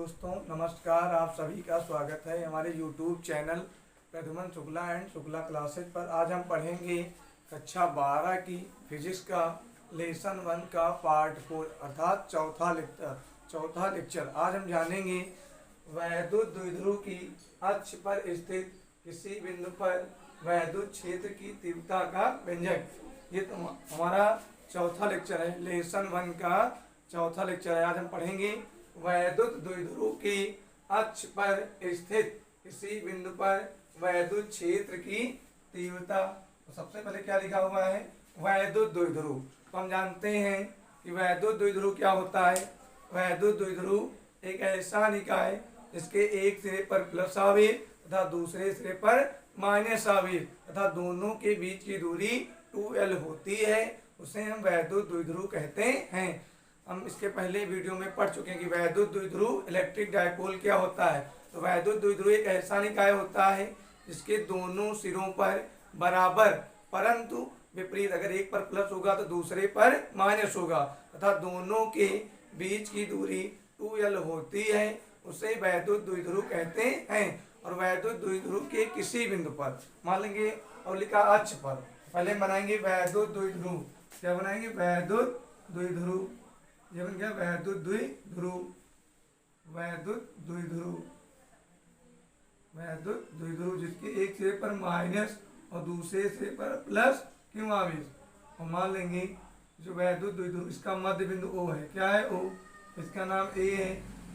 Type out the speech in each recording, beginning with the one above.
दोस्तों नमस्कार। आप सभी का स्वागत है हमारे YouTube channel Pradyuman Shukla and Shukla classes पर। आज हम पढ़ेंगे कक्षा 12 की फिजिक्स का लेसन 1 का पार्ट 4 अर्थात चौथा लेक्चर। आज हम जानेंगे वैद्युत द्विध्रुव की अक्ष पर स्थित किसी बिंदु पर वैद्युत क्षेत्र की तीव्रता का व्यंजक। ये तो हमारा चौथा लेक्चर है, लेसन 1 का चौथा लेक्चर है। आज हम पढ़ेंगे वैद्युत द्विध्रुव की अक्ष पर स्थित किसी बिंदु पर वैद्युत क्षेत्र की तीव्रता। तो सबसे पहले क्या लिखा हुआ है, वैद्युत द्विध्रुव। तो हम जानते हैं कि वैद्युत द्विध्रुव क्या होता है। वैद्युत द्विध्रुव एक ऐसा निकाय जिसके एक सिरे पर प्लस आवेश तथा दूसरे सिरे पर माइनस आवेश तथा दोनों के बीच की दूरी 2L होती है, उसे हम वैद्युत द्विध्रुव कहते हैं। हम इसके पहले वीडियो में पढ़ चुके हैं कि वैद्युत द्विध्रुव इलेक्ट्रिक डायपोल क्या होता है। तो वैद्युत द्विध्रुव एक ऐसा निकाय होता है जिसके दोनों सिरों पर बराबर परंतु विपरीत, अगर एक पर प्लस होगा तो दूसरे पर माइनस होगा तथा दोनों के बीच की दूरी 2L होती है, उसे वैद्युत द्विध्रुव कहते हैं। और वैद्युत द्विध्रुव के किसी बिंदु पर मान लेंगे और लिखा अक्ष पर, पहले बनाएंगे वैद्युत द्विध्रुव। क्या बनाएंगे, वैद्युत द्विध्रुव। ये बन गया वैद्युत द्विध्रुव। वैद्युत द्विध्रुव, वैद्युत द्विध्रुव जिसके एक सिरे पर माइनस और दूसरे सिरे पर प्लस क्यों आवेश। और मान लेंगे जो वैद्युत द्विध्रुव इसका मध्य बिंदु O है। क्या है O, इसका नाम A है,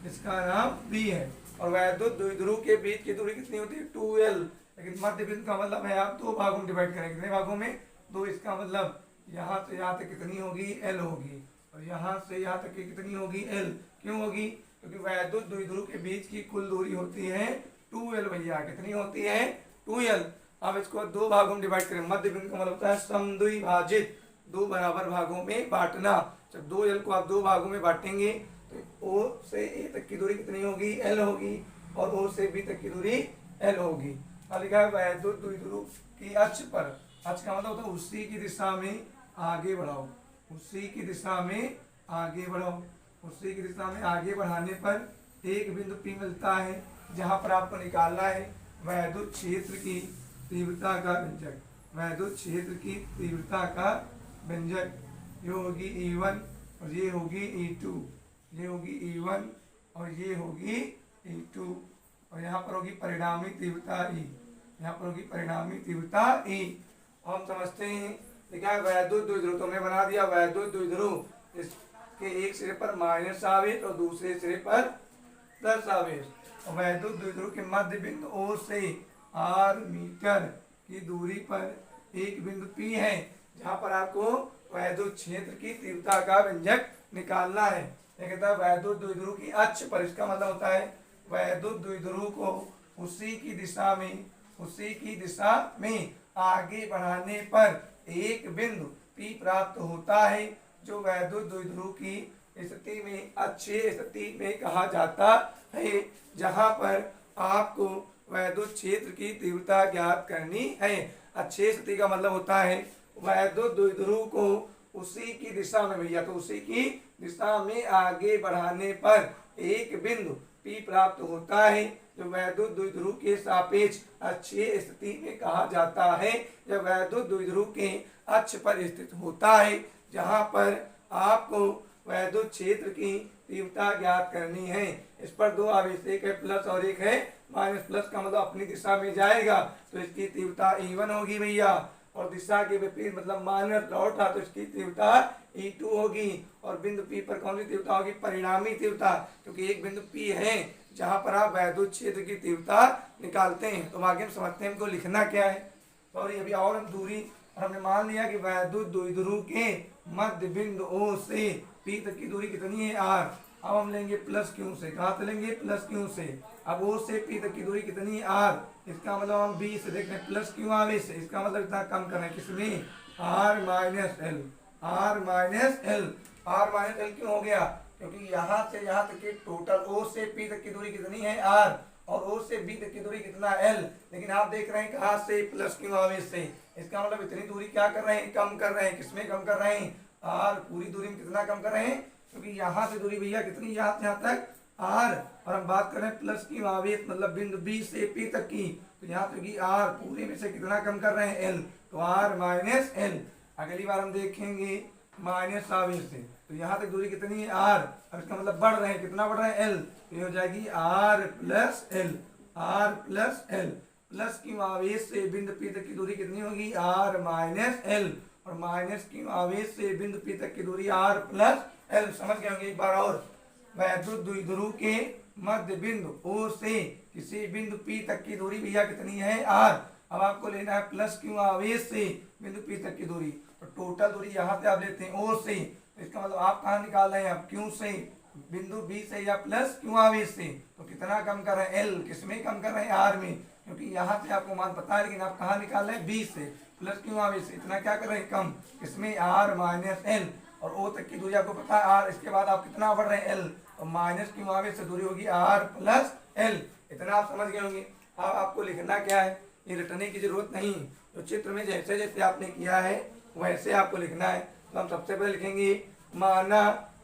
इसका नाम B है। और वैद्युत द्विध्रुव के बीच की दूरी कितनी होती है, 2L। लेकिन मध्य बिंदु का मतलब है आप दो भागों में डिवाइड करेंगे। कितने भागों में, दो। इसका मतलब यहाँ से यहाँ तक कितनी होगी, L होगी। और यहाँ से यहाँ तक की कितनी होगी, L। क्यों होगी, क्योंकि वैद्युत द्विध्रुव के बीच की कुल दूरी होती है 2L भैया। कितनी होती है, 2L। अब इसको दो भागों में डिवाइड करें। मध्य बिंदु का मतलब होता है समद्विभाजित, दो बराबर भागों में बांटना। जब 2L को आप दो भागों में बांटेंगे तो O से A तक की दूरी कितनी होगी, L होगी। और O से B तक की दूरी L होगी। अब लिखा है वैद्युत द्विध्रुव की अक्ष पर। अक्ष का मतलब होता है उसी की दिशा में आगे बढ़ाओ, उसी की दिशा में आगे बढ़ो। उसी की दिशा में आगे बढ़ाने पर एक बिंदु P मिलता है, जहां पर आपको निकालना है वैद्युत क्षेत्र की तीव्रता का व्यंजक। वैद्युत क्षेत्र की तीव्रता का व्यंजक ये होगी E1 और ये होगी E2। ये होगी E1 और ये होगी E2। और यहाँ पर होगी परिणामी तीव्रता E। यहाँ पर होगी परिणामी तीव्रता E। हम समझते हैं लिखा है वैद्युत द्विध्रुव। तो हमने बना दिया वैद्युत द्विध्रुव इसके एक सिरे पर माइनस आवेश और दूसरे सिरे पर प्लस आवेश। और वैद्युत द्विध्रुव के मध्य बिंदु O से R मीटर की दूरी पर एक बिंदु P है, जहां पर आपको वैद्युत क्षेत्र की तीव्रता का व्यंजक निकालना है। ये कहता है वैद्युत द्विध्रुव की अक्ष पर। इसका मतलब होता है वैद्युत द्विध्रुव को उसी की दिशा में आगे बढ़ाने पर एक बिंदु P प्राप्त होता है, जो वैद्युत द्विध्रुव की स्थिति में अक्षीय स्थिति में कहा जाता है, जहां पर आपको वैद्युत क्षेत्र की तीव्रता ज्ञात करनी है। अक्षीय स्थिति का मतलब होता है वैद्युत द्विध्रुव को उसी की दिशा में भैया, तो उसी की दिशा में आगे बढ़ाने पर एक बिंदु P प्राप्त होता है, जो वैद्युत द्विध्रुव के सापेक्ष अक्षीय स्थिति में कहा जाता है। जब वैद्युत द्विध्रुव के अक्ष पर स्थित होता है, जहां पर आपको वैद्युत क्षेत्र की तीव्रता ज्ञात करनी है। इस पर दो आवेश, एक है प्लस और एक है माइनस। प्लस का मतलब अपनी दिशा में जाएगा तो इसकी तीव्रता E1 होगी भैया, और दिशा के विपरीत मतलब माइनस लौटा तो इसकी तीव्रता E2 होगी। और बिंदु P पर कौन सी तीव्रता होगी, परिणामी तीव्रता, क्योंकि एक बिंदु P है जहां पर आप वैद्युत क्षेत्र की तीव्रता निकालते हैं। तो आगे हम समझते हैं हमको लिखना क्या है। सॉरी, अभी और हम दूरी, और हमने मान लिया कि वैद्युत द्विध्रुव के मध्य बिंदु O से P तक की दूरी कितनी है, R। अब हम लेंगे प्लस क्यू से। कहाँ से लेंगे, प्लस क्यू से। अब O से P तक की दूरी कितनी है, R। इसका मतलब हम B से देख रहे हैं प्लस क्यू आवेश से। इसका मतलब इतना कम करना है, किसमें, R minus L। R minus L। R minus L क्यों हो गया, क्योंकि यहाँ से यहाँ तक की टोटल O से P तक की दूरी कितनी है, R। और O से B तक की दूरी कितना, L। लेकिन आप देख रहे हैं कहाँ से, प्लस क्यू आवेश से। इसका मतलब इतनी दूरी क्या कर रहे हैं, कम कर रहे हैं। किसमें कम कर रहे हैं, R। पूरी दूरी में कितना कम कर रहे हैं, क्योंकि यहाँ से दूरी भैया कितनी, यहाँ से यहाँ तक आर, और हम बात कर रहे हैं प्लस की आवेश मतलब बिंदु बी से पी तक की, तो यहाँ पे होगी आर, पूरे में से कितना कम कर रहे हैं एल, तो आर माइनस एल। अगली बार हम देखेंगे माइनस आवेश से, तो यहाँ तक दूरी कितनी है आर, अब इसका मतलब बढ़ रहे हैं, कितना बढ़ रहे हैं एल, तो ये हो जाएगी R plus L, R plus L. Plus की आवेश से बिंदु पी तक की दूरी कितनी होगी आर माइनस एल, और माइनस की आवेश से बिंदु पी तक की दूरी आर प्लस एल। समझ गए होंगे एक बार और। वैद्युत द्विध्रुव के मध्य बिंदु ओ से किसी बिंदु पी तक की दूरी भैया कितनी है आर। अब आपको लेना है प्लस क्यू आवेश से बिंदु पी तक की दूरी, तो टोटल दूरी यहाँ पे आप लेते हैं ओ से, तो इसका मतलब आप कहाँ निकाल रहे हैं आप क्यू से, बिंदु बी से या प्लस क्यू आवेश से, तो कितना कम कर रहे हैं एल, किसमें कम कर रहे हैं आर में, क्योंकि यहाँ पे आपको मान पता है, लेकिन आप कहाँ निकाल रहे हैं बी से, प्लस क्यू आवेश से, इतना क्या कर रहे हैं कम, किसमें आर माइनस एल, और ओ तक की दूरी आपको पता है आर, इसके बाद आप कितना बढ़ रहे हैं एल, तो माइनस क्यू आवेश से दूरी होगी आर प्लस एल। इतना आप समझ गए होंगे। अब आपको लिखना क्या है, ये रटने की जरूरत नहीं, तो चित्र में जैसे जैसे आपने किया है वैसे आपको लिखना है। तो हम सबसे पहले लिखेंगे माना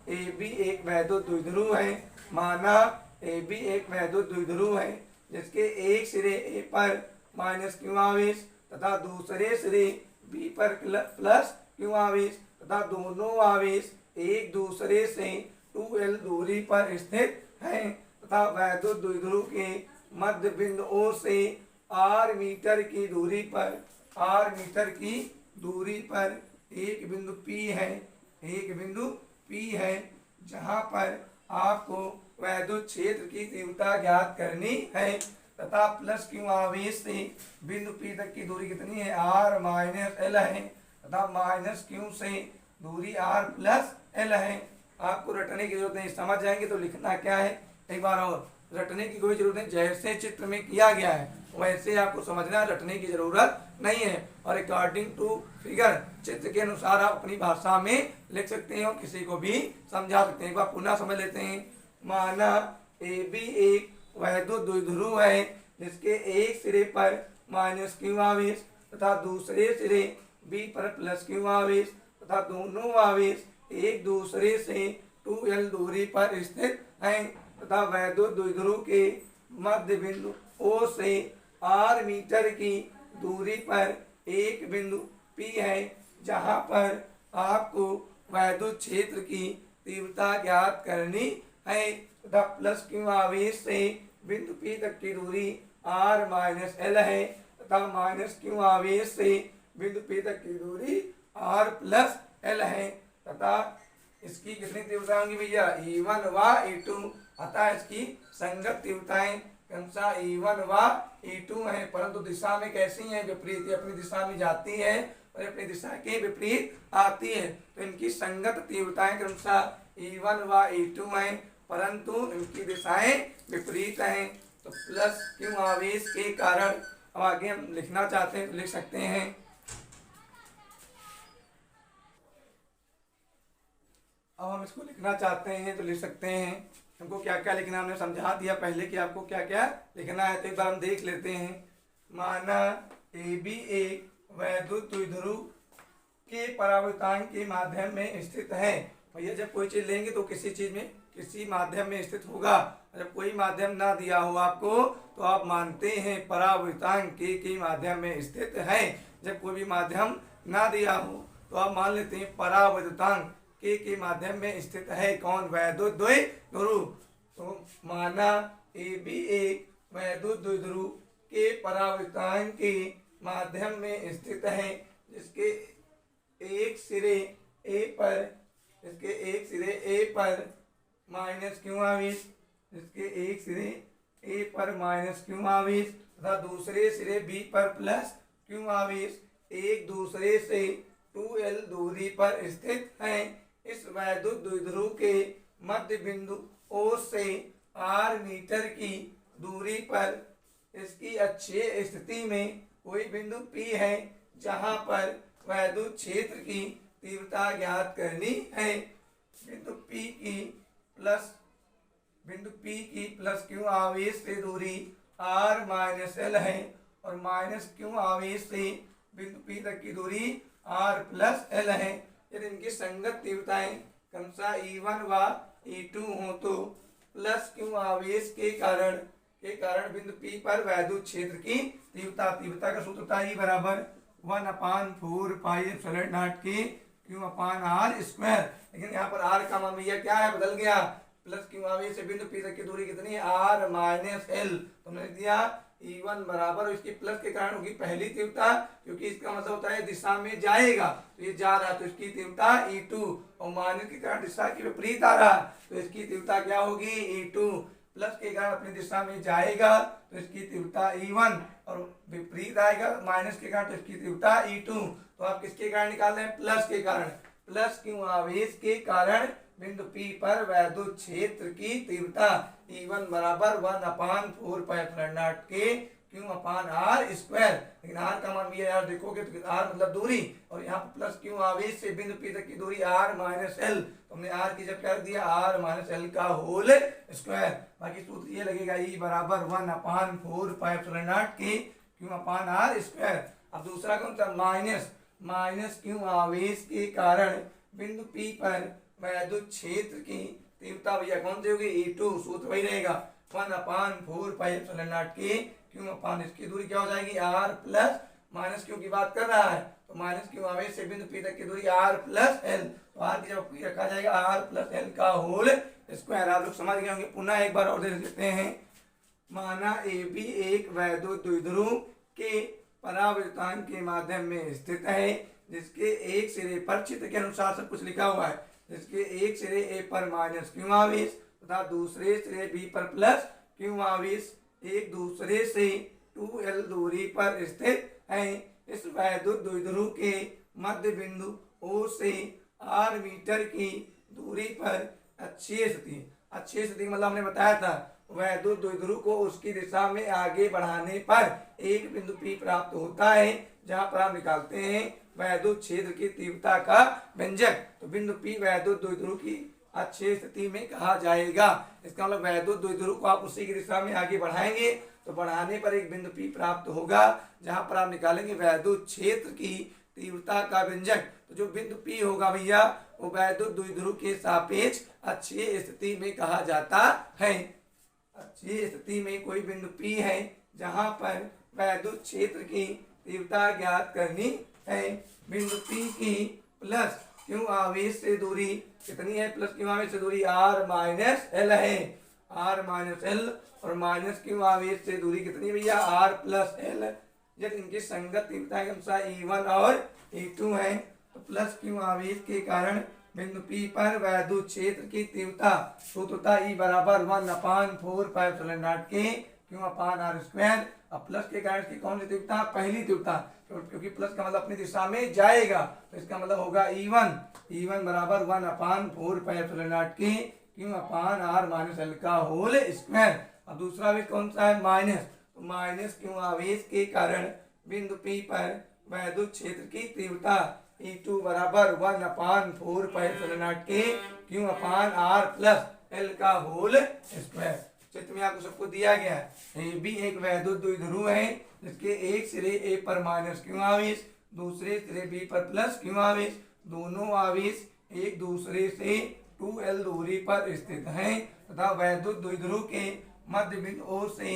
ए बी एक वैद्युत द्विध्रुव है, माना ए बी एक वैद्युत द्विध्रुव है जिसके एक सिरे ए पर माइनस क्यू आवेश तथा दूसरे सिरे बी पर प्लस क्यू आवेश तथा दोनों आवेश एक दूसरे से 2L दूरी पर स्थित है, तथा वैद्युत द्विध्रुव के मध्य बिंदु O से R मीटर की दूरी पर, R मीटर की दूरी पर एक बिंदु P है, एक बिंदु P है जहां पर आपको वैद्युत क्षेत्र की तीव्रता ज्ञात करनी है, तथा प्लस क्यू आवेश से बिंदु P तक की दूरी कितनी है R माइनस एल है, तथा माइनस क्यू से दूरी R प्लस एल है। आपको रटने की जरूरत नहीं, समझ जाएंगे तो लिखना क्या है एक बार और, रटने की कोई जरूरत नहीं, जैसे चित्र में किया गया है वैसे आपको समझना, रटने की जरूरत नहीं है। और अकॉर्डिंग टू फिगर चित्र के अनुसार आप अपनी भाषा में लिख सकते हैं और किसी को भी समझा सकते हैं। एक बार पुनः समझ लेते हैं। माना ए बी एक वैद्युत द्विध्रुव है जिसके एक सिरे पर माइनस क्यू आवेश तथा दूसरे सिरे बी पर प्लस क्यू आवेश तथा दोनों आवेश एक दूसरे से 2L दूरी पर स्थित हैं, तथा वैद्युत द्विध्रुव के मध्य बिंदु O से R मीटर की दूरी पर एक बिंदु P है जहां पर आपको वैद्युत क्षेत्र की तीव्रता ज्ञात करनी है, तथा प्लस क्यू आवेश से बिंदु P तक की दूरी R माइनस एल है, तथा माइनस क्यू आवेश से बिंदु P तक की दूरी R प्लस एल है, तथा इसकी कितनी तीव्रता होंगी भैया E1 व E2, अतः इसकी संगत तीव्रताएं क्रमशः E1 व E2 है, परंतु दिशा में कैसी है विपरीत, अपनी दिशा में जाती है और अपनी दिशा के विपरीत आती है, तो इनकी संगत तीव्रताएं क्रमशः E1 व E2 है, परंतु इनकी दिशाएं विपरीत हैं। तो प्लस क्यू आवेश के कारण अब आगे हम लिखना चाहते हैं तो लिख सकते हैं। अब हम इसको लिखना चाहते हैं तो लिख सकते हैं। हमको क्या क्या लिखना हमने समझा दिया पहले कि आपको क्या क्या लिखना है, तो एक बार हम देख लेते हैं। माना ए बी एक वैद्युत द्विध्रुव के परावर्तांक के माध्यम में स्थित है। भैया जब कोई चीज लेंगे तो किसी चीज में किसी माध्यम में स्थित होगा, जब कोई माध्यम ना दिया हो आपको तो आप मानते हैं परावर्तांक के माध्यम में स्थित है। जब कोई भी माध्यम ना दिया हो तो आप मान लेते हैं परावर्तांक के माध्यम में स्थित है। कौन? वैद्युत द्विध्रुव। तो माना ए बी एक वैद्युत द्विध्रुव के परावर्तांक के माध्यम में स्थित है जिसके एक सिरे ए पर माइनस क्यू आवेश, जिसके एक सिरे ए पर माइनस क्यू आवेश तथा दूसरे सिरे बी पर प्लस क्यू आवेश एक दूसरे से 2L दूरी पर स्थित हैं। इस वैद्युत द्विध्रुव के मध्य बिंदु O से R मीटर की दूरी पर इसकी अक्षीय स्थिति में कोई बिंदु P है जहां पर वैद्युत क्षेत्र की तीव्रता ज्ञात करनी है। बिंदु P की प्लस क्यू आवेश से दूरी R माइनस एल है और माइनस क्यू आवेश से बिंदु P तक की दूरी R प्लस एल है। यदि इनकी संगत तीव्रताएं क्रमशः E1 व E2 हो तो प्लस क्यू आवेश के कारण बिंदु P पर वैद्युत क्षेत्र की तीव्रता का सूत्र था E बराबर 1/4 पाई एप्सिलॉन नॉट के क्यू अपान आर स्क्वायर। लेकिन यहाँ पर आर का मान भैया क्या है, बदल गया। प्लस क्यू आवेश से बिंदु P तक की दूरी कितनी है, आर माइनस एल। तो हमने लिख दिया E1 बराबर, इसकी प्लस के कारण होगी पहली तीव्रता, क्योंकि इसका मतलब होता है दिशा में जाएगा, तो ये जा रहा है तो इसकी तीव्रता E2, और माइनस के कारण दिशा की विपरीत आ रहा तो इसकी तीव्रता क्या होगी, E2। प्लस के कारण अपनी दिशा में जाएगा तो इसकी तीव्रता E1, और विपरीत आएगा माइनस के कारण तो इसकी तीव्रता E2। तो आप किसके कारण निकाल रहे हैं, प्लस के कारण। प्लस क्यों आवेश के कारण बिंदु P पर वैद्युत क्षेत्र की तीव्रता E1 बराबर 1/4 पाई एप्सिलॉन नॉट के क्यू अपान आर स्क्वायर। लेकिन आर का मान भी यार देखोगे तो आर मतलब दूरी, और यहाँ पर प्लस क्यू आवेश से बिंदु P तक की दूरी आर माइनस एल। तो हमने आर की जब क्या रख दिया, आर माइनस एल का होल स्क्वायर। बाकी सूत्र ये लगेगा E बराबर 1/4 पाई एप्सिलॉन नॉट के क्यू अपान आर स्क्वायर। अब दूसरा कौन सा, माइनस क्यू आवेश के कारण बिंदु P पर वैद्युत क्षेत्र की तीव्रता भैया कौन सी होगी, E2। सूत्र वही रहेगा 1/4 पाई एप्सिलॉन नॉट के क्यू अपान, इसकी दूरी क्या हो जाएगी, आर प्लस माइनस क्यू की बात कर रहा है तो माइनस क्यू आवेश से बिंदु P तक की दूरी आर प्लस एल। तो आर की जब रखा जाएगा आर प्लस एल का होल स्क्वायर। आप लोग समझ गए होंगे, पुनः एक बार और देख लेते हैं। माना AB एक वैद्युत द्विध्रुव के परावर्तन के माध्यम में स्थित है, जिसके एक सिरे पर चित्र के अनुसार सब कुछ लिखा हुआ है, जिसके एक सिरे A पर माइनस क्यू आवेश तथा दूसरे सिरे B पर प्लस क्यू आवेश एक दूसरे से 2L दूरी पर स्थित है। इस वैद्युत द्विध्रुव के मध्य बिंदु O से R मीटर की दूरी पर अक्षीय स्थिति मतलब हमने बताया था वैद्युत द्विध्रुव को उसकी दिशा में आगे बढ़ाने पर एक बिंदु P प्राप्त होता है, जहां पर हम निकालते हैं वैद्युत क्षेत्र की तीव्रता का व्यंजक। तो बिंदु P वैद्युत द्विध्रुव की अक्षीय स्थिति में कहा जाएगा। इसका मतलब वैद्युत द्विध्रुव को आप उसी की दिशा में आगे बढ़ाएंगे तो बढ़ाने पर एक बिंदु P प्राप्त होगा, जहां पर आप निकालेंगे वैद्युत क्षेत्र की तीव्रता का व्यंजक। तो जो बिंदु P होगा भैया वो वैद्युत द्विध्रुव के सापेक्ष अक्षीय स्थिति में कहा जाता है। अक्षीय स्थिति में कोई बिंदु P है जहां पर वैद्युत क्षेत्र की तीव्रता ज्ञात करनी है। बिंदु P की प्लस क्यू आवेश से दूरी कितनी है, प्लस क्यू आवेश से दूरी आर माइनस एल है, आर माइनस एल, और माइनस क्यू आवेश से दूरी कितनी भैया, आर प्लस एल। जब इनकी संगत तीव्रता के अनुसार E1 और E2 है तो प्लस क्यू आवेश के कारण बिंदु P पर वैद्युत क्षेत्र की तीव्रता सूत्रता E बराबर 1/4 पाई एप्सिलॉन नॉट के क्यू अपान आर स्क्वायर। अब प्लस के कारण की कौन सी तीव्रता, पहली तीव्रता, क्योंकि प्लस का मतलब अपनी दिशा में जाएगा तो इसका मतलब होगा E1 बराबर 1/4 पाई एप्सिलॉन नॉट के Q upon R minus L का होल स्क्वायर। अब दूसरा भी कौन सा है, माइनस, तो माइनस क्यू आवेश के कारण बिंदु P पर वैद्युत क्षेत्र की तीव्रता E2 बराबर 1/4 पाई एप्सिलॉन नॉट के Q upon R plus L का होल स्क्वायर। चित्र में आपको सबको दिया गया है। AB एक वैद्युत द्विध्रुव है जिसके एक सिरे A पर माइनस क्यू आवेश, दूसरे सिरे B पर प्लस क्यू आवेश, दोनों आवेश एक दूसरे से 2L दूरी पर स्थित हैं तथा वैद्युत द्विध्रुव के मध्य बिंदु O से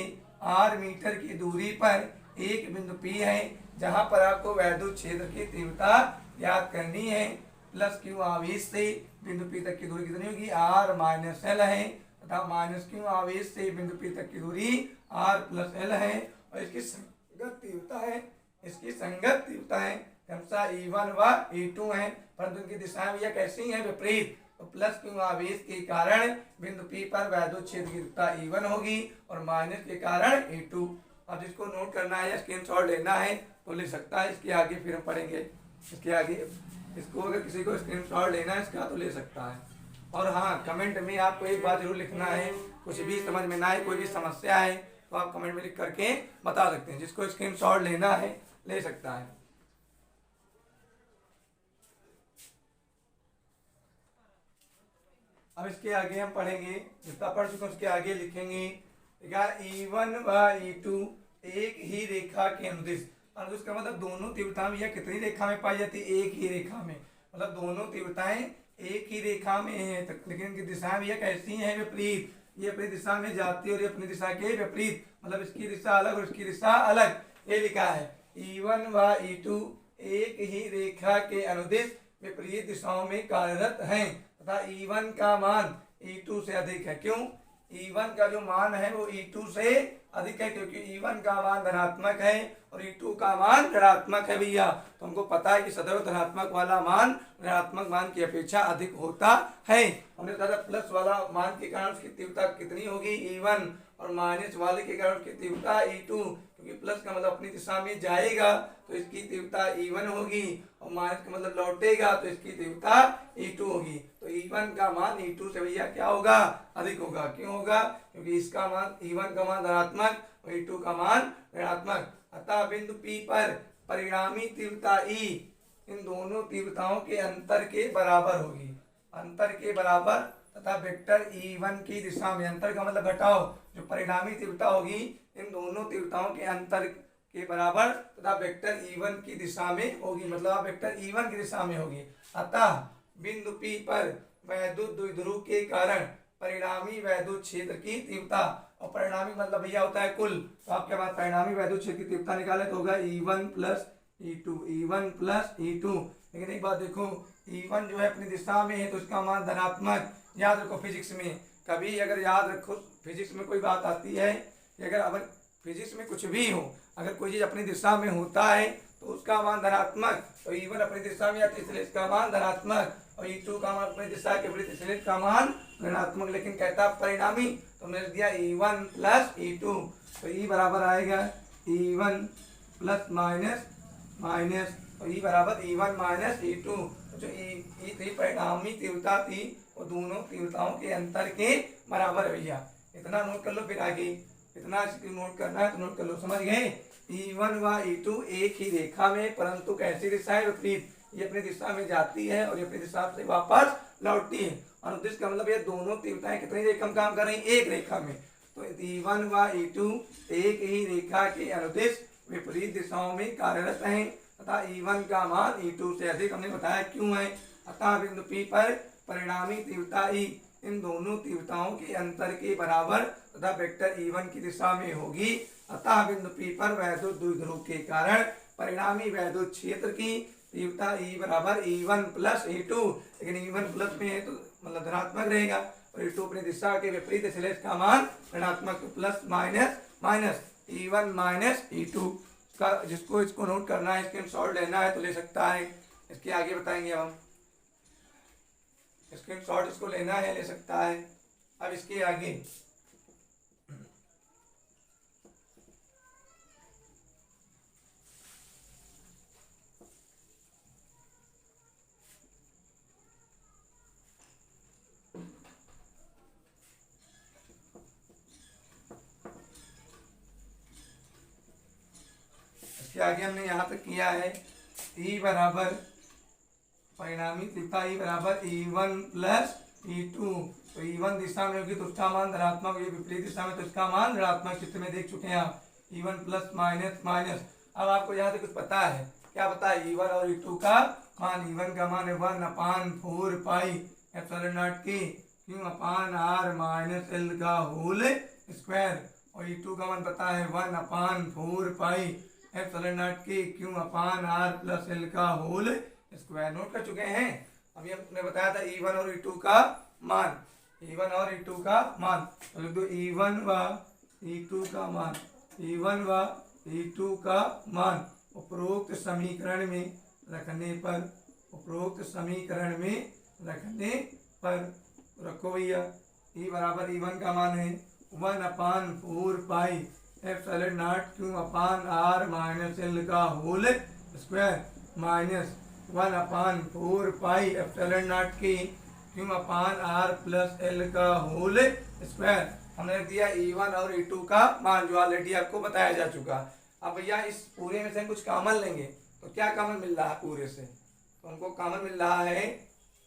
R मीटर की दूरी पर एक बिंदु P है, जहां पर आपको वैद्युत क्षेत्र की तीव्रता ज्ञात करनी है। प्लस क्यू आवेश से बिंदु P तक की दूरी कितनी होगी, R माइनस एल है, तथा माइनस क्यू आवेश से बिंदु P तक की दूरी R प्लस एल है, और इसकी संगत तीव्रता है क्रमशः E1 व E2 है, परंतु इनकी दिशाएं भैया कैसी हैं, विपरीत। तो प्लस क्यू आवेश के कारण बिंदु P पर वैद्युत क्षेत्र की तीव्रता E1 होगी और माइनस के कारण E2। अब जिसको नोट करना है या स्क्रीनशॉट लेना है तो ले सकता है, इसके आगे फिर हम पढ़ेंगे। इसके आगे इसको अगर किसी को स्क्रीनशॉट लेना है इसका तो ले सकता है। और हाँ, कमेंट में आपको एक बात जरूर लिखना है, कुछ भी समझ में ना आए, कोई भी समस्या है तो आप कमेंट में लिख करके बता सकते हैं। जिसको स्क्रीनशॉट लेना है ले सकता है। अब इसके आगे हम पढ़ेंगे, जितना पढ़ चुके उसके आगे लिखेंगे E1 व E2 एक ही रेखा के अनुदिश। अनुदिश का मतलब दोनों तीव्रताएं भैया कितनी रेखा में पाई जाती है, एक ही रेखा में, मतलब दोनों तीव्रताएं एक ही रेखा में है, लेकिन इनकी दिशाएं भैया कैसी हैं, विपरीत। ये अपनी दिशा में जाती है और ये अपनी दिशा के विपरीत, मतलब इसकी दिशा अलग और इसकी दिशा अलग, ये लिखा है। E1 व E2 एक ही रेखा के अनुदिश विपरीत दिशाओं में कार्यरत हैं तथा E1 का मान E2 से अधिक है। क्यों? E1 का जो मान है वो E2 से अधिक है, क्योंकि E1 का मान धनात्मक है और E2 का मान ऋणात्मक है भैया। तो हमको पता है कि सदैव धनात्मक वाला मान ऋणात्मक मान की अपेक्षा अधिक होता है। हमने बताया प्लस वाला मान के कारण उसकी तीव्रता कितनी होगी E1 और माइनस वाले के कारण उसकी तीव्रता E2, क्योंकि प्लस का मतलब अपनी दिशा में जाएगा तो इसकी तीव्रता E1 होगी और माइनस का मतलब लौटेगा तो इसकी तीव्रता E2 होगी। तो E1 का मान E2 से भैया क्या होगा? अधिक होगा। क्यों होगा? क्योंकि इसका मान E1 का मान धनात्मक और E2 का मान ऋणात्मक। अतः बिंदु P पर परिणामी तीव्रता E इन दोनों तीव्रताओं के अंतर के बराबर होगी, अंतर के बराबर तथा वेक्टर E1 की दिशा में, अंतर का मतलब घटाव, जो परिणामी तीव्रता होगी इन दोनों तीव्रताओं के अंतर के बराबर तथा वेक्टर E1 की दिशा में होगी, मतलब वेक्टर E1 की दिशा में होगी। अतः बिंदु P पर वैद्युत द्विध्रुव के कारण परिणामी वैद्युत क्षेत्र की तीव्रता, और परिणामी मतलब भैया होता है कुल, तो आपके पास परिणामी वैद्युत क्षेत्र की तीव्रता निकाले तो होगा E1 plus E2, E1 plus E2। लेकिन एक बात देखो, E1 जो है अपनी दिशा में है तो उसका मान धनात्मक। याद रखो फिजिक्स में, कभी अगर याद रखो फिजिक्स में कोई बात आती है कि अगर फिजिक्स में कुछ भी हो, अगर कोई चीज अपनी दिशा में होता है तो उसका मान धनात्मक, तो E1 अपनी दिशा में आती है इसलिए इसका मान धनात्मक, और E2 का मान अपनी दिशा के विपरीत इसलिए इसका मान ऋणात्मक। लेकिन कहता परिणामी तो हमने दिया E1 प्लस E2, तो E बराबर आएगा E1 प्लस माइनस माइनस, और E बराबर E1 माइनस E2। जो E थी परिणामी तीव्रता थी वो दोनों तीव्रताओं के अंतर के बराबर है भैया। इतना नोट कर लो, फिर आगे इतना नोट करना है तो नोट कर लो, समझ गए? E1 व E2 एक ही रेखा में परंतु कैसी दिशा है? विपरीत। ये अपनी दिशा में जाती है और ये अपनी दिशा से वापस लौटती है। अनुदिश का मतलब ये दोनों तीव्रताएं कितनी रेखा में काम कर रही हैं? एक रेखा में। तो E1 व E2 एक ही रेखा के अनुदिश विपरीत दिशाओं में कार्यरत हैं तथा E1 का मान E2 से अधिक। हमने बताया क्यों है। अतः बिंदु P पर परिणामी तीव्रता E इन दोनों तीव्रताओं के अंतर के बराबर तथा वेक्टर E1 की दिशा में होगी। अतः बिंदु P पर वैद्युत द्विध्रुव के कारण परिणामी वैद्युत क्षेत्र की तीव्रता E बराबर E1 प्लस E2, लेकिन E1 प्लस में है तो मतलब धनात्मक रहेगा और E2 अपनी दिशा के विपरीत इसलिए इसका मान ऋणात्मक, तो plus minus minus E1 minus E2 का, जिसको इसको नोट करना है, स्क्रीनशॉट लेना है तो ले सकता है। इसके आगे बताएंगे अब हम, स्क्रीनशॉट इसको लेना है ले सकता है। अब इसके आगे हमने यहाँ तक किया है E बराबर परिणामी तीव्रता E बराबर E1 प्लस E2। तो E1 दिशा में होगी तो उसका मान धनात्मक, ये विपरीत दिशा में तो इसका मान ऋणात्मक। चित्र में देख चुके हैं आप, E1 प्लस माइनस माइनस। अब आपको यहाँ से कुछ पता है, क्या पता है? E1 और E2 का मान। E1 का मान है 1/4 पाई एप्सिलॉन नॉट की Q upon R minus L का होल स्क्वायर, और E2 का मान पता है 1/4 पाई एप्सिलॉन नॉट की Q upon R plus L का होल स्क्वायर। नोट कर चुके हैं। अभी हमने बताया था E1 और E2 का मान, E1 और E2 का मान, तो लिख दो E1 व E2 का मान, E1 व E2 का मान उपरोक्त समीकरण में रखने पर, उपरोक्त समीकरण में रखने पर रखो भैया। E बराबर E1 का मान है 1/4 pi epsilon naught Q upon R minus L का whole square minus 1/4 pi epsilon naught की Q upon R plus L का होल स्क्वायर। हमने दिया E1 और E2 का मान जो ऑलरेडी आपको बताया जा चुका। अब भैया इस पूरे में से हम कुछ कॉमन लेंगे तो क्या कॉमन मिल रहा है पूरे से? तो हमको कॉमन मिल रहा है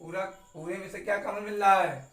पूरे में से क्या कॉमन मिल रहा है?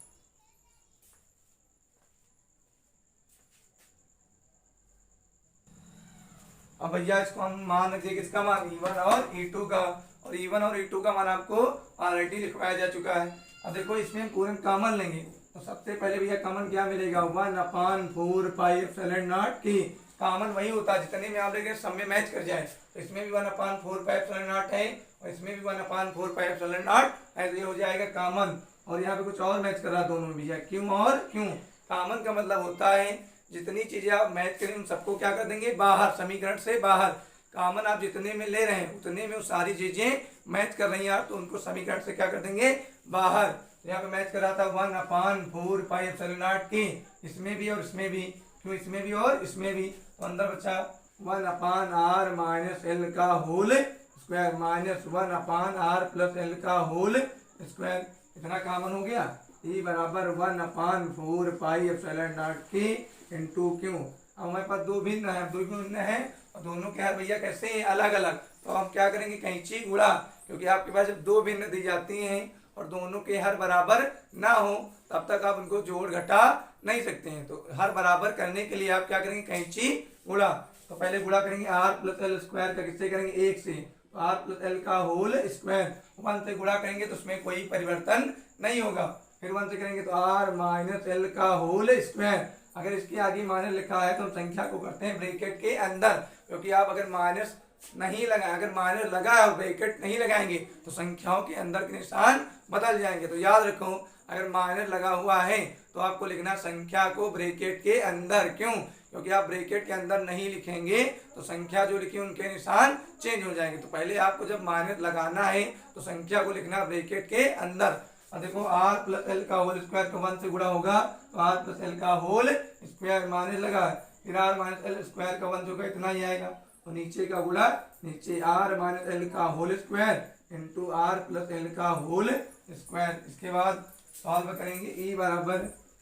अब भैया इसको हम मान रखिए किसका मान? E1 और E2 का, और E1 और E2 का मान आपको ऑलरेडी लिखवाया जा चुका है। अब देखो इसमें हम पूरे कॉमन लेंगे तो सबसे पहले भैया कॉमन क्या मिलेगा 1/4 पाई एप्सिलॉन नॉट की। कॉमन वही होता है जितने में आप लेंगे सब में मैच कर जाए। तो इसमें भी 1/4 पाई एप्सिलॉन नॉट है और इसमें भी 1/4 पाई एप्सिलॉन नॉट है, तो ये हो जाएगा कॉमन। और यहाँ पे कुछ और मैच कर रहा है दोनों में भैया, क्यों और क्यों। कॉमन का मतलब होता है जितनी चीजें आप मैच करें उन सबको क्या कर देंगे बाहर, समीकरण से बाहर। कॉमन आप जितने में ले रहे हैं उतने में वो सारी चीजें मैच कर रही हैं आप, तो उनको समीकरण से क्या कर देंगे बाहर। तो यहाँ पे मैच कर रहा था 1/4 पाई एप्सिलॉन नॉट की, इसमें भी और इसमें भी, क्यों इसमें भी और इसमें भी। तो अंदर बचा 1/r माइनस एल का whole square minus 1/r plus L का होल स्क्वायर। इतना कॉमन हो गया। ई बराबर 1/4 पाई एप्सिलॉन नॉट की इंटू क्यों। अब हमारे पास दो भिन्न है, दो भिन्न है और दोनों के है भैया कैसे हैं अलग अलग। तो हम क्या करेंगे कैंची गुणा, क्योंकि आपके पास जब दो भिन्न दी जाती हैं और दोनों के हर बराबर ना हो तब तक आप उनको जोड़ घटा नहीं सकते हैं। तो हर बराबर करने के लिए आप क्या करेंगे कैंची गुणा। तो पहले गुणा करेंगे r प्लस एल स्क्वायर का, किससे करेंगे एक से, तो r प्लस एल का होल स्क्वायर 1 से गुणा करेंगे तो उसमें कोई परिवर्तन नहीं होगा। फिर 1 से करेंगे तो r माइनस एल का होल स्क्वायर। अगर इसके आगे माइनस लिखा है तो हम संख्या को करते हैं ब्रैकेट के अंदर, क्योंकि आप अगर माइनस नहीं लगाए, अगर माइनस लगा और ब्रैकेट नहीं लगाएंगे तो संख्याओं के अंदर के निशान बदल जाएंगे। तो याद रखो अगर माइनस लगा हुआ है तो आपको लिखना संख्या को ब्रैकेट के अंदर, क्यों, क्योंकि आप ब्रैकेट के अंदर नहीं लिखेंगे तो संख्या जो लिखी उनके निशान चेंज हो जाएंगे। तो पहले आपको जब माइनस लगाना है तो संख्या को लिखना ब्रैकेट के अंदर। और देखो r प्लस एल का होल स्क्वायर को 1 से गुणा होगा तो r प्लस एल का होल स्क्वायर माइनस लगा, फिर r माइनस एल स्क्वायर का 1 जो का इतना ही आएगा। तो नीचे का गुणा नीचे r माइनस एल का whole square into r plus L का होल स्क्वायर। इसके बाद सॉल्व करेंगे e बराबर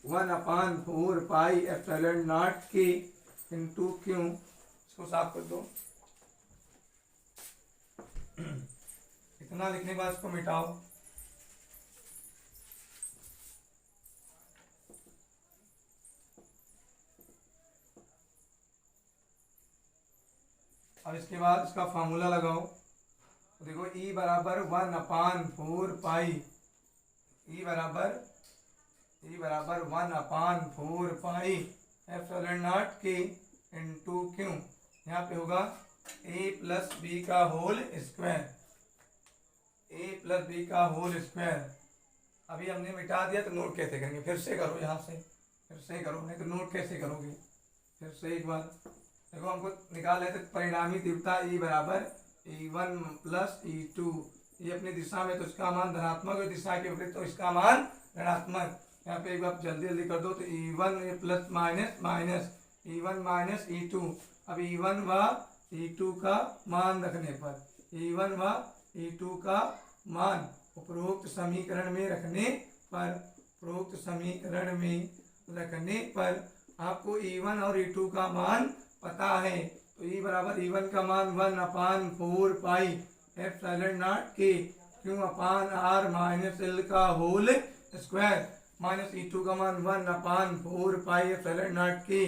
1/4 पाई एप्सिलॉन नॉट की इंटू क्यों। इसको साफ कर दो। इतना लिखने के बाद इसको मिटाओ। अब इसके बाद इसका फार्मूला लगाओ। तो देखो ई बराबर 1/4 पाई, ई बराबर 1/4 पाई एप्सिलॉन नॉट के इंटू क्यों। यहाँ पे होगा a प्लस बी का whole square, a plus B का होल स्क्वायर। अभी हमने मिटा दिया तो नोट कैसे करेंगे, फिर से करो, यहाँ से फिर से करो, नहीं तो नोट कैसे करोगे। फिर से एक बार देखो हमको निकाल लेते परिणामी तीव्रता E बराबर E1 प्लस E2। ये अपनी दिशा में तो इसका मान धनात्मक है, दिशा के विपरीत तो इसका मान ऋणात्मक। यहाँ पे एक बार जल्दी जल्दी कर दो तो E1 plus minus minus E1 minus E2। अब E1 व E2 का मान रखने पर, E1 व E2 का मान उपरोक्त समीकरण में रखने पर, उपरोक्त समीकरण में रखने पर आपको E1 और E2 का मान पता है। तो E बराबर E1 का मान 1/4 पाई एप्सिलॉन नॉट के क्यों अपान r माइनस एल का होल स्क्वायर माइनस E2 का मान 1/4 पाई एप्सिलॉन नॉट के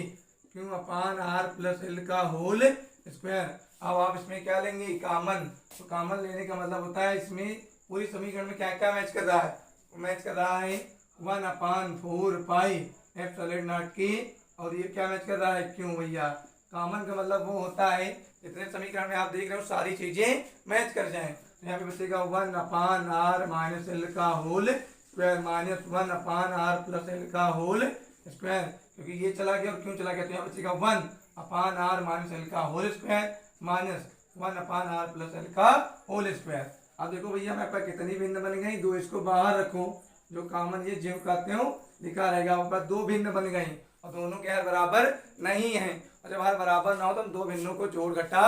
क्यों अपान r प्लस एल का होल स्क्वायर। अब आप इसमें क्या लेंगे कॉमन। तो कॉमन लेने का मतलब होता है इसमें पूरी समीकरण में क्या क्या मैच कर रहा है, मैच कर रहा है 1/4 पाई एप्सिलॉन नॉट के और ये क्या मैच कर रहा है क्यों भैया। कॉमन का मतलब वो होता है जितने समीकरण में आप देख रहे हो सारी चीजें मैच कर जाएं। तो यहाँ पे बचेगा 1/r माइनस एल का whole square minus 1/r plus L का होल स्क्वायर, क्योंकि ये चला गया और क्यों चला गया तो यहाँ बचेगा 1/r माइनस एल का whole square minus 1/r plus L का होल स्क्वायर। अब देखो भैया मेरे पास कितनी भिन्न बन गई, दो इसको बाहर रखो, जो कॉमन ये जो कहते हो लिखा रहेगा। ऊपर दो भिन्न बन गई और दोनों के हर बराबर नहीं है, और जब हर बराबर ना हो तो हम दो भिन्नों को जोड़ घटा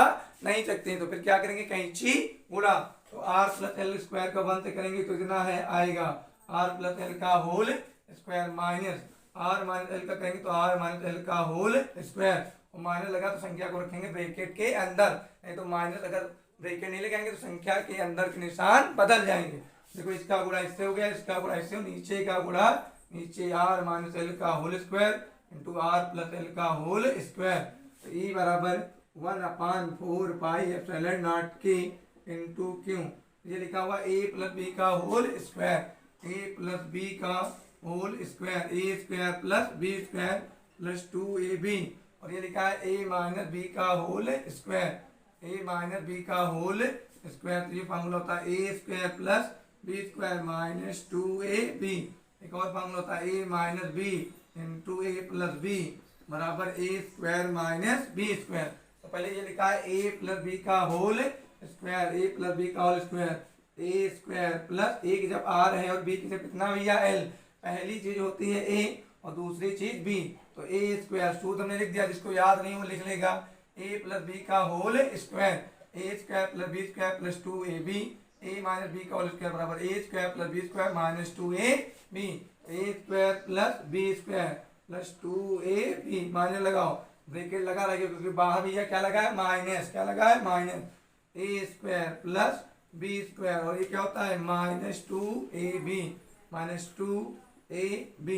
नहीं सकते हैं। तो फिर क्या करेंगे कैंची गुणा। तो r प्लस एल स्क्वायर का 1 से करेंगे तो इतना है आएगा r प्लस एल का whole square minus r minus L का करेंगे तो r माइनस एल का होल स्क्वायर। और माइनस लगा तो संख्या को रखेंगे ब्रैकेट के अंदर, नहीं तो माइनस अगर ब्रैकेट नहीं लगाएंगे तो संख्या के अंदर के निशान बदल जाएंगे। देखो इसका गुणा इससे हो गया, इसका गुणा इससे, नीचे का गुणा नीचे r माइनस एल का whole square into r plus L का होल स्क्वायर। तो ई बराबर 1/4 पाई एप्सिलॉन नॉट के इंटू क्यों, ये लिखा हुआ a प्लस बी का whole square, a plus B का whole square, A square plus B square plus 2ab, और ये लिखा है a माइनस बी का whole square, a minus B का होल स्क्वायर। तो ये फार्मूला होता है a square plus B square minus 2ab। एक और फार्मूला होता है a minus B into A plus B बराबर a square minus B square. तो पहले ये लिखा है a प्लस बी का whole square, a plus B का whole square, a square plus एक जब r है और b की जब कितना भैया l, पहली चीज होती है a और दूसरी चीज b, तो a स्क्वायर सूत्र हमने लिख दिया, जिसको याद नहीं हो लिख लेगा a प्लस बी का whole square, a square plus B square plus 2ab, a minus B का होल स्क्वायर बराबर a square plus B square minus 2ab, a square plus B square plus 2ab minus लगाओ, bracket लगा रखिए क्योंकि बाहर भैया क्या लगा है माइनस, क्या लगा है minus, a square plus B square, और ये क्या होता है माइनस 2ab, माइनस 2ab।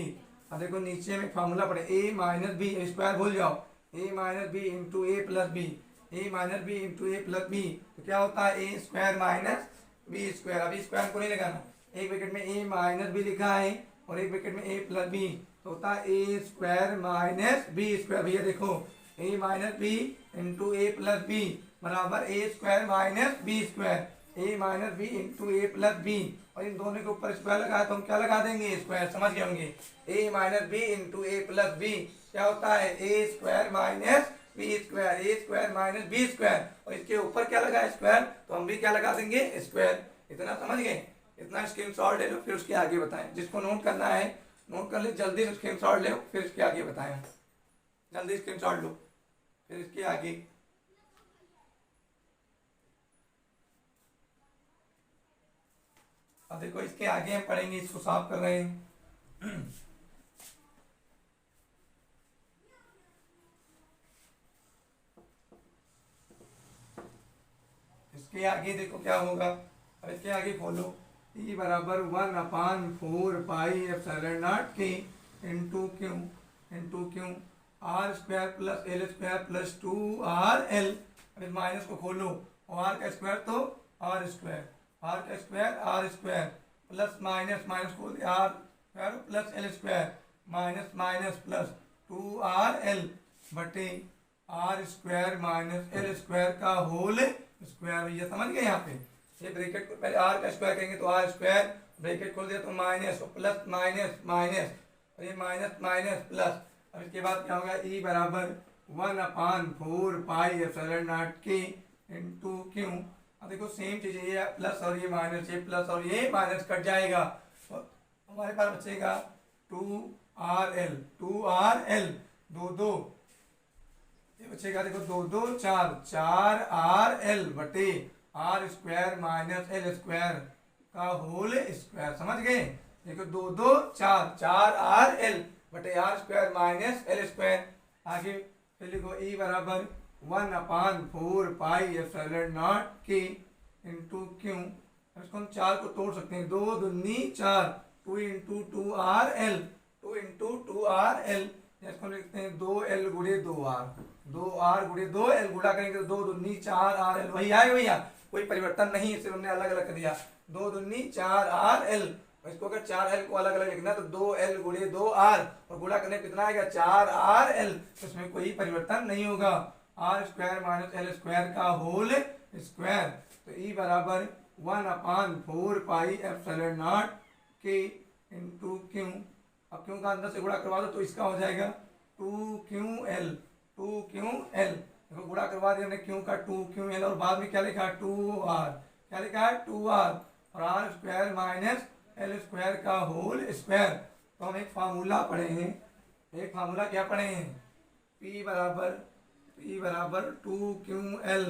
अब देखो नीचे में फार्मूला पड़े a माइनस बी, स्क्वायर भूल जाओ, a minus B into A plus B, a minus B into A plus B, तो क्या होता है a square minus B square. अभी स्क्वायर को नहीं लगाना, एक ब्रैकेट में a माइनस बी लिखा है और एक ब्रैकेट में a प्लस बी, तो होता है a square minus B square. भैया देखो a minus B into A plus B बराबर a square minus B square, a minus B into A plus B, और इन दोनों के ऊपर स्क्वायर लगाया तो हम क्या लगा देंगे स्क्वायर, समझ गए होंगे। a minus B into A plus B क्या होता है a square minus B square, a square minus B square, और इसके ऊपर क्या लगा स्क्वायर, तो हम भी क्या लगा देंगे स्क्वायर। इतना समझ गए, इतना स्क्रीनशॉट ले लो फिर उसके आगे बताएं। जिसको नोट करना है नोट कर ले, जल्दी से स्क्रीनशॉट ले फिर इसके आगे बताएं, जल्दी स्क्रीनशॉट लो फिर इसके आगे। अब देखो इसके आगे हम पढ़ेंगे, इसको साफ कर रहे हैं। इसके आगे देखो क्या होगा, अब इसके आगे खोलो, E बराबर 1/4 पाई एप्सिलॉन नॉट के into Q R square plus L square plus 2RL। अब इस माइनस को खोलो, और आर का स्क्वायर तो आर स्क्वायर, आर का square R square plus minus minus खोल दिया R square plus L square minus minus plus 2RL बटे R square minus L square का होल स्क्वायर। भैया समझ गए, यहाँ पे ये ब्रैकेट को पहले आर का स्क्वायर करेंगे तो आर स्क्वायर, ब्रैकेट खोल दिया तो माइनस प्लस माइनस माइनस, और ये माइनस माइनस प्लस। अब इसके बाद क्या होगा, ई बराबर 1/4 पाई एप्सिलॉन नॉट के इंटू क्यू। अब देखो सेम चीज, ये प्लस और ये माइनस, ये प्लस और ये माइनस कट जाएगा, तो हमारे पास बचेगा 2RL, 2RL दो ये बचेगा, देखो 2 2 4 4RL बटे R square minus L square का होल स्क्वायर। समझ गए, देखो 2 2 4 4RL बटे R square minus L square. आगे फिर लिखो ई बराबर 1/4 पाई एप्सिलॉन नॉट के इंटू क्यू। इसको हम 4 को तोड़ सकते हैं, 2 दूनी 4, 2 इंटू 2RL, 2 इंटू 2RL, इसको लिखते हैं 2L गुड़े 2R, 2R गुड़े 2L, गुड़ा करेंगे तो 2 दूनी 4RL, वही आए भैया, कोई परिवर्तन नहीं, सिर्फ हमने अलग अलग कर दिया, 2 दूनी 4RL। इसको अगर 4L को अलग अलग लिखना तो 2L गुड़े 2R, और गुड़ा करने कितना आएगा 4RL, तो इसमें कोई परिवर्तन नहीं होगा, R square minus L square का होल स्क्वायर। तो ई बराबर 1/4 पाई एप्सिलॉन नॉट के इंटू क्यू। अब क्यू का अंदर से गुणा करवा दो तो इसका हो जाएगा 2QL, 2QL। देखो गुणा करवा दिया हमने क्यू का 2QL, और बाद में क्या लिखा है 2R, क्या लिखा है 2R, और R square minus L square का होल स्क्वायर। तो हम एक फार्मूला पढ़े हैं, एक फार्मूला क्या पढ़े हैं, P बराबर 2QL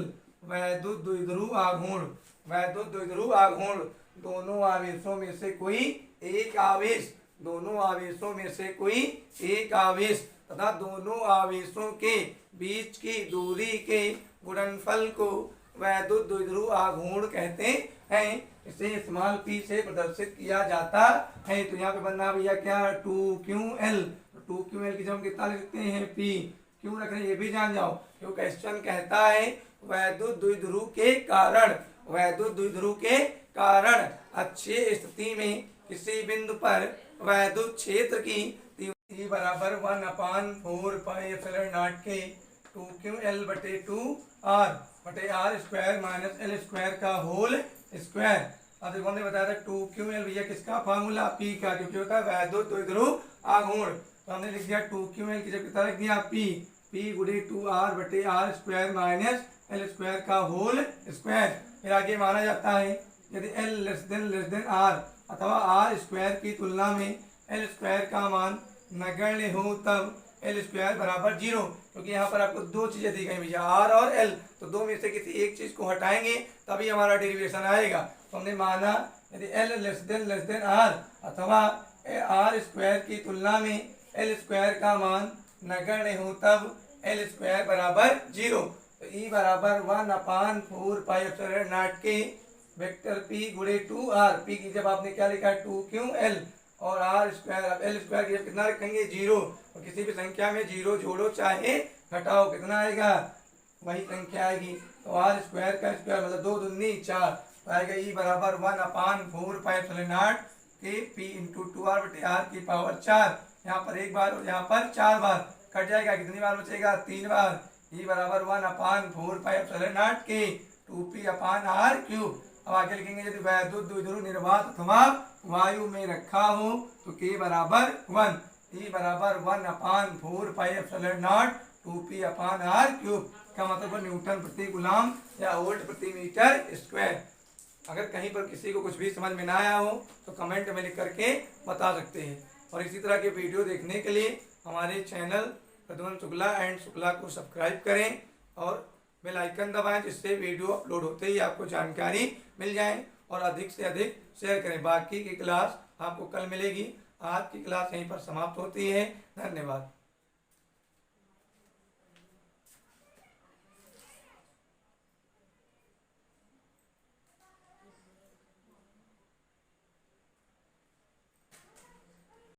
वैद्युत द्विध्रुव आघूर्ण, वैद्युत द्विध्रुव आघूर्ण दोनों आवेशों में से कोई एक आवेश, दोनों आवेशों में से कोई एक आवेश तथा दोनों आवेशों के बीच की दूरी के गुणनफल को वैद्युत द्विध्रुव आघूर्ण कहते हैं। इसे स्मॉल p से प्रदर्शित किया जाता है। तो यहाँ पे बनना भैया क्या 2QL, 2QL की जब हम कितना लिखते हैं p, क्यों रख रहे हैं ये भी जान जाओ, क्यों क्वेश्चन कहता है वैद्युत द्विध्रुव के कारण, वैद्युत द्विध्रुव के कारण अक्षीय स्थिति में किसी बिंदु पर वैद्युत क्षेत्र की E बराबर 1/4 के 2qL बटे 2r बटे r square minus L square का होल स्क्वायर। अब देखो हमने बताया था 2qL भैया किसका फार्मूला P का, क्योंकि होता है वैद्युत द्विध्रुव आघूर्ण। तो हमने लिख दिया 2qL की जगह कितना लिख दिया P गुणे 2r बटे r square minus L square का होल स्क्वायर। फिर आगे माना जाता है यदि L लेस देन r अथवा r स्क्वायर की तुलना में एल स्क्वायर का मान नगण्य हो तब एल स्क्वायर बराबर 0, क्योंकि यहाँ पर आपको दो चीजें दी गई भैया आर और एल, तो दो में से किसी एक चीज को हटाएंगे तभी हमारा डेरिवेशन आएगा। तो हमने माना यदि एल लेस देन आर अथवा आर स्क्वायर की तुलना में एल स्क्वायर का मान नगण्य हो तब एल स्क्वायर बराबर 0। तो ई बराबर 1/4 के वेक्टर पी गुणे 2r, पी की जब आपने क्या लिखा 2qL और आर स्क्वायर, अब एल स्क्वायर की जब कितना रखेंगे 0, और किसी भी संख्या में 0 जोड़ो चाहे घटाओ कितना आएगा वही संख्या आएगी। तो आर स्क्वायर का स्क्वायर मतलब 2 दूनी 4, तो आएगा ई बराबर 1/4 के पी इंटू 2r बटे r की पावर 4। यहाँ पर एक बार और यहाँ पर 4 बार कट जाएगा, कितनी बार बचेगा 3 बार। ई बराबर 1/4 के 2p/r³। अब आगे लिखेंगे यदि वैद्युत द्विध्रुव निर्वात अथवा वायु में रखा हो तो k बराबर 1। ई बराबर 1/4 2p/r³ का मतलब न्यूटन प्रति गुलाम या वोल्ट प्रति मीटर स्क्वायर। अगर कहीं पर किसी को कुछ भी समझ में ना आया हो तो कमेंट में लिख करके बता सकते हैं। और इसी तरह के वीडियो देखने के लिए हमारे चैनल प्रद्युम्न शुक्ला एंड शुक्ला को सब्सक्राइब करें और बेल आइकन दबाएं, जिससे वीडियो अपलोड होते ही आपको जानकारी मिल जाए, और अधिक से अधिक शेयर करें। बाकी की क्लास आपको कल मिलेगी। आज की क्लास यहीं पर समाप्त होती है। धन्यवाद।